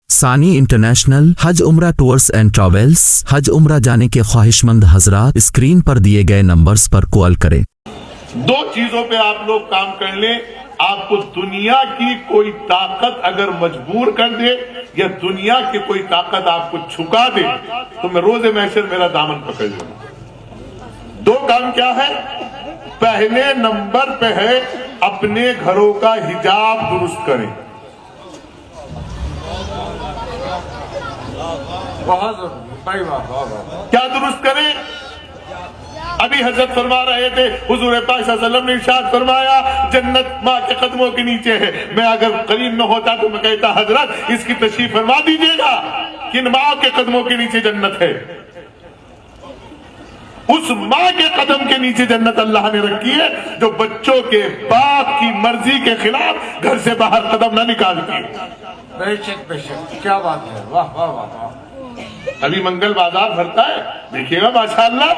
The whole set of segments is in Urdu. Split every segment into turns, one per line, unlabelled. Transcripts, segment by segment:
ثانی انٹرنیشنل حج عمرہ ٹورز اینڈ ٹریولز حج عمرہ جانے کے خواہش مند حضرات اسکرین پر دیے گئے نمبرز پر کال کریں۔
دو چیزوں پہ آپ لوگ کام کر لیں، آپ کو دنیا کی کوئی طاقت اگر مجبور کر دے یا دنیا کی کوئی طاقت آپ کو جھکا دے تو میں روز محشر میرا دامن پکڑ لوں گا۔ دو کام کیا ہے؟ پہلے نمبر پہ ہے اپنے گھروں کا حجاب درست کریں۔ کیا درست کریں؟ ابھی حضرت فرما رہے تھے، حضور پاک صلی اللہ علیہ وسلم نے ارشاد فرمایا جنت ماں کے قدموں کے نیچے ہے۔ میں اگر قریب نہ ہوتا تو میں کہتا حضرت اس کی تشریف فرما دیجئے گا، کن ماں کے قدموں کے نیچے جنت ہے؟ اس ماں کے قدم کے نیچے جنت اللہ نے رکھی ہے جو بچوں کے باپ کی مرضی کے خلاف گھر سے باہر قدم نہ نکالتی۔
بے شک بے شک، کیا بات ہے، واہ واہ واہ واہ۔
ابھی منگل بازار بھرتا ہے، دیکھیے گا ماشاءاللہ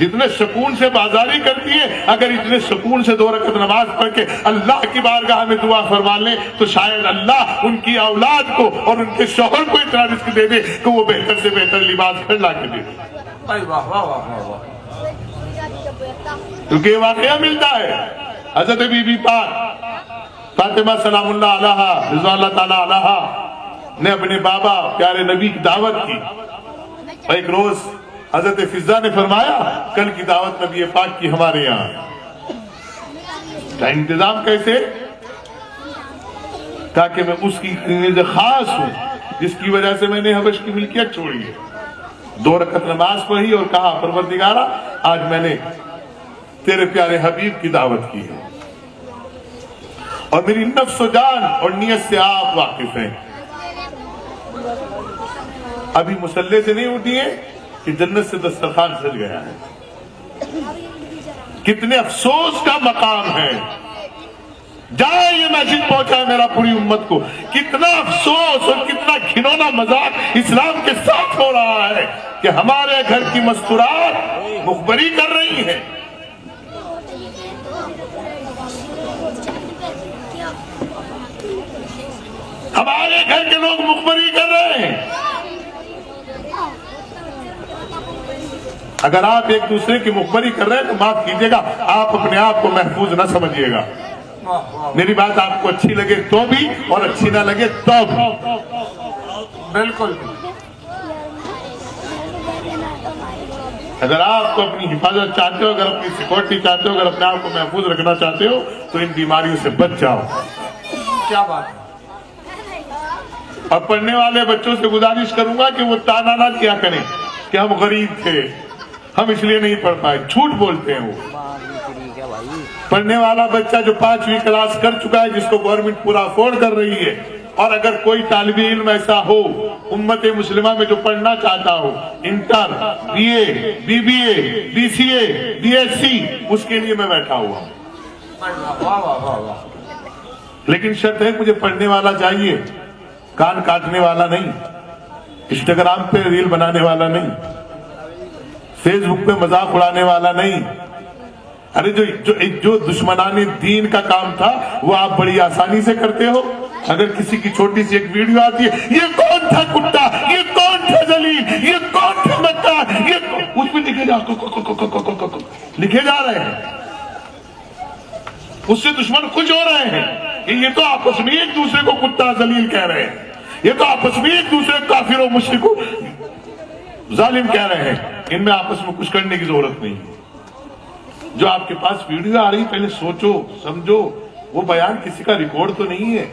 جتنے سکون سے بازاری کرتی ہے، اگر اتنے سکون سے 2 رکعت نماز پڑھ کے اللہ کی بارگاہ میں دعا فرما لیں تو شاید اللہ ان کی اولاد کو اور ان کے شوہر کو اتنا رزق دے دے کہ وہ بہتر سے بہتر لباس پھر لا کے دے دے۔
واہ واہ واہ واہ واہ۔
کیونکہ یہ واقعہ ملتا ہے۔ حضرت بی بی پاک فاطمہ سلام اللہ علیہا رضوان اللہ تعالی علیہا نے اپنے بابا پیارے نبی کی دعوت کی۔ ایک روز حضرت فضہ نے فرمایا کل کی دعوت نبی پاک کی ہمارے یہاں کا انتظام کیسے؟ تاکہ میں اس کی خاص ہوں جس کی وجہ سے میں نے حبش کی ملکیت چھوڑی ہے۔ 2 رکعت نماز پڑھی اور کہا پروردگارا آج میں نے تیرے پیارے حبیب کی دعوت کی ہے اور میری نفس و جان اور نیت سے آپ واقف ہیں۔ ابھی مصلی سے نہیں اٹھی ہے کہ جنت سے دسترخوان سج گیا ہے۔ کتنے افسوس کا مقام ہے، جائے یہ میسج پہنچا ہے میرا پوری امت کو، کتنا افسوس اور کتنا گھنونا مذاق اسلام کے ساتھ ہو رہا ہے کہ ہمارے گھر کی مستورات مخبری کر رہی ہیں۔ ہمارے گھر کے لوگ مخبری کر رہے ہیں۔ اگر آپ ایک دوسرے کی مخبری کر رہے ہیں تو معاف کیجئے گا، آپ اپنے آپ کو محفوظ نہ سمجھیے گا۔ میری بات آپ کو اچھی لگے تو بھی اور اچھی نہ لگے تو بھی۔
بالکل۔
اگر آپ کو اپنی حفاظت چاہتے ہو، اگر اپنی سیکورٹی چاہتے ہو، اگر اپنے آپ کو محفوظ رکھنا چاہتے ہو تو ان بیماریوں سے بچ جاؤ۔
کیا بات ہے۔
اور پڑھنے والے بچوں سے گزارش کروں گا کہ وہ تانا نہ کیا کریں کہ ہم غریب تھے، ہم اس لیے نہیں پڑھ پائے، جھوٹ بولتے ہیں وہ۔ پڑھنے والا بچہ جو 5ویں کلاس کر چکا ہے، جس کو گورنمنٹ پورا افورڈ کر رہی ہے، اور اگر کوئی طالب علم ایسا ہو امت مسلمہ میں جو پڑھنا چاہتا ہو، inter, B A, B B A, B C A, B S C, اس کے لیے میں بیٹھا ہوا ہوں۔
واہ واہ واہ واہ۔
لیکن شرط ہے مجھے پڑھنے والا چاہیے، کان کاٹنے والا نہیں، انسٹاگرام پہ ریل بنانے والا نہیں، فیس بک پہ مذاق اڑانے والا نہیں۔ ارے جو دشمنان دین کا کام تھا وہ آپ بڑی آسانی سے کرتے ہو۔ اگر کسی کی چھوٹی سی ایک ویڈیو آتی ہے، یہ کون تھا کتا، یہ کون تھا ذلیل، یہ کون تھا مکار، یہ اس میں لکھے جا رہے ہیں۔ اس سے دشمن خوش ہو رہے ہیں کہ یہ تو آپس میں ایک دوسرے کو کتا ذلیل کہہ رہے ہیں، یہ تو آپس میں ایک دوسرے کو کافر و مشرک و ظالم کہہ رہے ہیں۔ ان میں آپس میں کچھ کرنے کی ضرورت نہیں۔ جو آپ کے پاس ویڈیو آ رہی پہلے سوچو سمجھو وہ بیان کسی کا ریکارڈ تو نہیں ہے،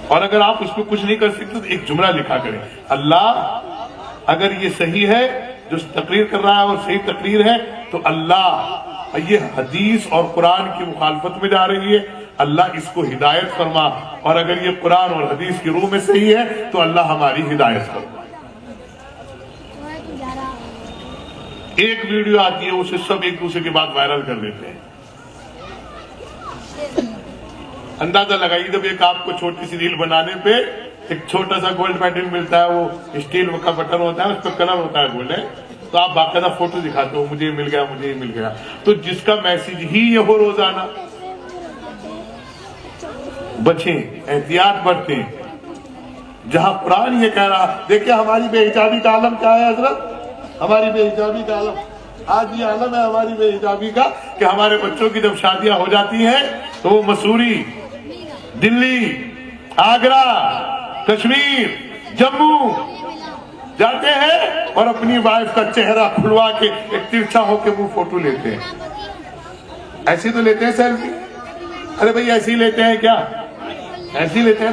اور اگر آپ اس پہ کچھ نہیں کر سکتے تو ایک جملہ لکھا کریں، اللہ اگر یہ صحیح ہے جو تقریر کر رہا ہے اور صحیح تقریر ہے تو اللہ یہ حدیث اور قرآن کی مخالفت میں جا رہی ہے، اللہ اس کو ہدایت فرما، اور اگر یہ قرآن اور حدیث کی روح میں صحیح ہے تو اللہ ہماری ہدایت فرما۔ ایک ویڈیو آتی ہے اسے سب ایک دوسرے کے بعد وائرل کر دیتے ہیں۔ اندازہ لگائیے جب ایک آپ کو چھوٹی سی ریل بنانے پہ ایک چھوٹا سا گولڈ میڈل ملتا ہے، وہ اسٹیل کا بٹن ہوتا ہے، اس پہ کلر ہوتا ہے گولڈ، تو آپ باقاعدہ فوٹو دکھاتے ہو مجھے یہ مل گیا، مجھے یہ مل گیا، تو جس کا میسج ہی یہ ہو روزانہ بچیں، احتیاط برتیں. جہاں قرآن یہ کہہ رہا، دیکھیں ہماری بے حجابی کا عالم کیا ہے حضرت، ہماری بے حجابی کا عالم آج یہ عالم ہے ہماری بے حجابی کا، کہ ہمارے بچوں کی جب شادیاں ہو جاتی ہیں تو وہ مسوری، دلی، آگرہ، کشمیر، جموں جاتے ہیں اور اپنی وائف کا چہرہ کھلوا کے ایک ترچھا ہو کے وہ فوٹو لیتے ہیں. ایسی تو لیتے ہیں سیلفی، ارے بھئی ایسی لیتے ہیں کیا، ایسی لیتے ہیں.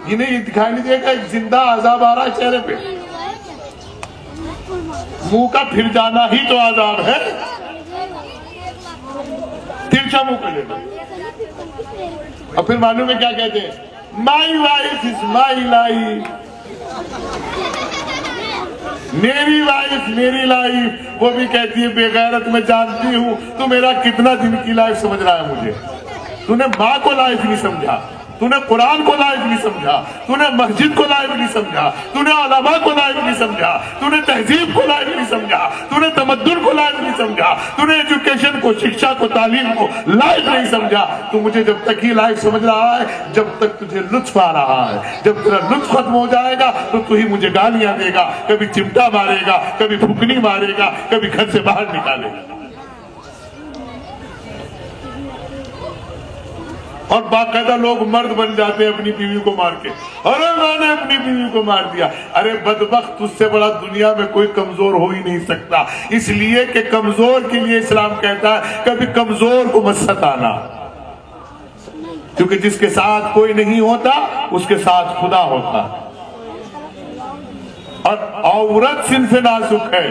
انہیں یہ دکھائی نہیں دے گا ایک زندہ عذاب آ رہا ہے چہرے پہ، منہ کا پھر جانا ہی تو عذاب ہے. ترچھا منہ پہ لیتے اور پھر معلوم ہے کیا کہتے ہیں، my wife is my life, میری وائف میری لائف. وہ بھی کہتی ہے بے غیرت میں جانتی ہوں تو میرا کتنا دن کی لائف سمجھ رہا ہے مجھے. تو نے ماں کو لائف نہیں سمجھا، تو نے قرآن کو لائف نہیں سمجھا، تو نے مسجد کو لائف نہیں سمجھا، تو نے علماء کو لائف نہیں سمجھا، تو نے تہذیب کو لائف نہیں سمجھا، تو نے تمدن کو لائف نہیں سمجھا، تو نے ایجوکیشن کو، شکشا کو، تعلیم کو لائف نہیں سمجھا. تو مجھے جب تک ہی لائف سمجھ رہا ہے جب تک تجھے لطف آ رہا ہے. جب تیرا لطف ختم ہو جائے گا تو ہی مجھے گالیاں دے گا، کبھی چمٹا مارے گا، کبھی پھکنی مارے گا، کبھی گھر سے باہر نکالے گا. اور باقاعدہ لوگ مرد بن جاتے ہیں اپنی بیوی کو مار کے، ارے میں نے اپنی بیوی کو مار دیا. ارے بدبخت، تجھ سے بڑا دنیا میں کوئی کمزور ہو ہی نہیں سکتا. اس لیے کہ کمزور کے لیے اسلام کہتا ہے کبھی کمزور کو مت ستانا، کیونکہ جس کے ساتھ کوئی نہیں ہوتا اس کے ساتھ خدا ہوتا. اور عورت صنف نازک ہے.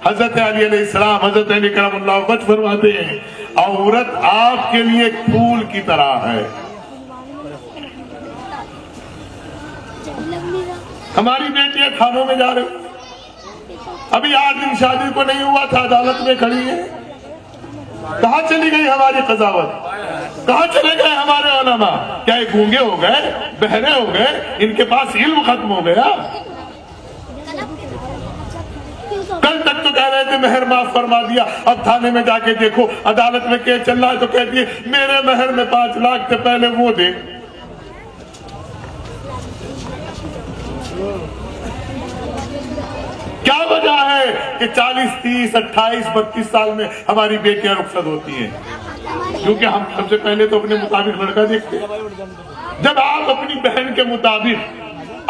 حضرت علی علیہ السلام، حضرت علی کرم اللہ وجہ فرماتے ہیں عورت آپ کے لیے ایک پھول کی طرح ہے. ہماری بیٹیاں تھانوں میں جا رہی، ابھی 8 دن شادی کو نہیں ہوا تھا، عدالت میں کھڑی ہے. کہاں چلی گئی ہماری قضاوت، کہاں چلے گئے ہمارے علماء؟ کیا یہ گونگے ہو گئے، بہرے ہو گئے، ان کے پاس علم ختم ہو گیا؟ کل تک تو کہہ رہے تھے مہر معاف فرما دیا، اب تھانے میں جا کے دیکھو عدالت میں کیس چل رہا ہے تو کہتی ہے میرے مہر میں 5 لاکھ سے پہلے وہ دے. کیا وجہ ہے کہ 40 30 28 32 سال میں ہماری بیٹیاں رخصت ہوتی ہیں؟ کیونکہ ہم سب سے پہلے تو اپنے مطابق لڑکا دیکھتے ہیں. جب آپ اپنی بہن کے مطابق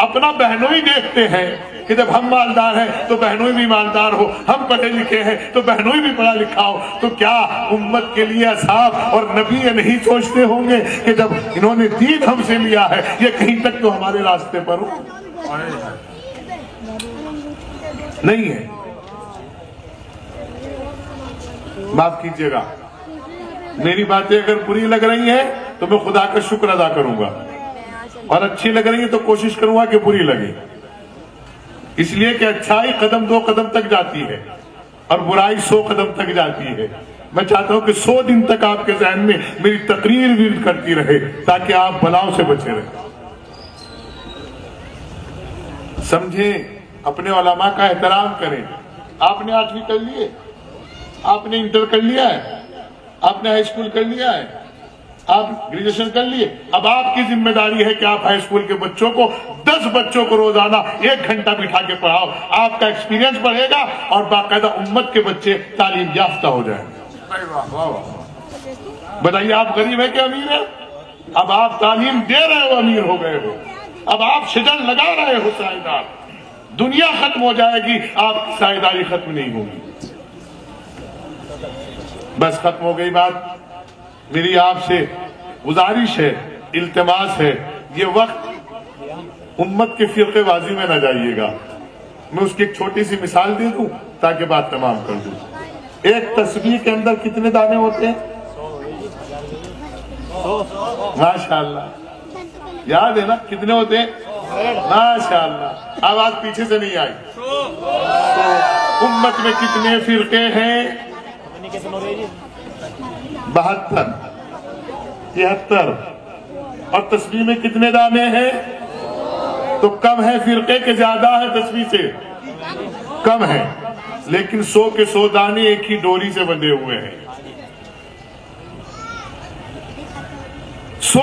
اپنا بہنوئی دیکھتے ہیں کہ جب ہم مالدار ہیں تو بہنوئی بھی مالدار ہو، ہم پڑھے لکھے ہیں تو بہنوئی بھی پڑھا لکھا ہو، تو کیا امت کے لیے اصحاب اور نبی یہ نہیں سوچتے ہوں گے کہ جب انہوں نے دین ہم سے لیا ہے یہ کہیں تک تو ہمارے راستے پر ہو؟ نہیں ہے. معاف کیجیے گا، میری باتیں اگر بری لگ رہی ہیں تو میں خدا کا شکر ادا کروں گا، اور اچھی لگ رہی ہے تو کوشش کروں گا کہ بری لگے. اس لیے کہ اچھائی قدم 2 قدم تک جاتی ہے اور برائی 100 قدم تک جاتی ہے. میں چاہتا ہوں کہ 100 دن تک آپ کے ذہن میں میری تقریر ورد کرتی رہے تاکہ آپ بلاؤں سے بچے رہیں. سمجھیں، اپنے علماء کا احترام کریں. آپ نے 8ویں کر لیے، آپ نے انٹر کر لیا ہے، آپ نے ہائی اسکول کر لیا ہے، آپ گریجویشن کر لیے. اب آپ کی ذمہ داری ہے کہ آپ ہائی اسکول کے بچوں کو 10 بچوں کو روزانہ 1 گھنٹہ بٹھا کے پڑھاؤ. آپ کا ایکسپیرینس بڑھے گا اور باقاعدہ امت کے بچے تعلیم یافتہ ہو جائیں گے. بتائیے آپ غریب ہیں کہ امیر ہیں؟ اب آپ تعلیم دے رہے ہو، امیر ہو گئے ہو. اب آپ شجر لگا رہے ہو سائیدار. دنیا ختم ہو جائے گی، آپ کی سائیداری ختم نہیں ہوگی. بس ختم ہو گئی بات. میری آپ سے گزارش ہے، التماس ہے، یہ وقت امت کے فرقے بازی میں نہ جائیے گا. میں اس کی ایک چھوٹی سی مثال دے دوں تاکہ بات تمام کر دوں. ایک تسبیح کے اندر کتنے دانے ہوتے ہیں؟ 100. ماشاءاللہ، یاد ہے نا کتنے ہوتے ہیں؟ ماشاءاللہ. آواز پیچھے سے نہیں آئی. امت میں کتنے فرقے ہیں؟ 72 73. اور تسبیح میں کتنے دانے ہیں؟ تو کم ہے فرقے کے زیادہ ہے تسبیح سے؟ کم ہے. لیکن 100 کے 100 دانے ایک ہی ڈوری سے بندھے ہوئے ہیں. 100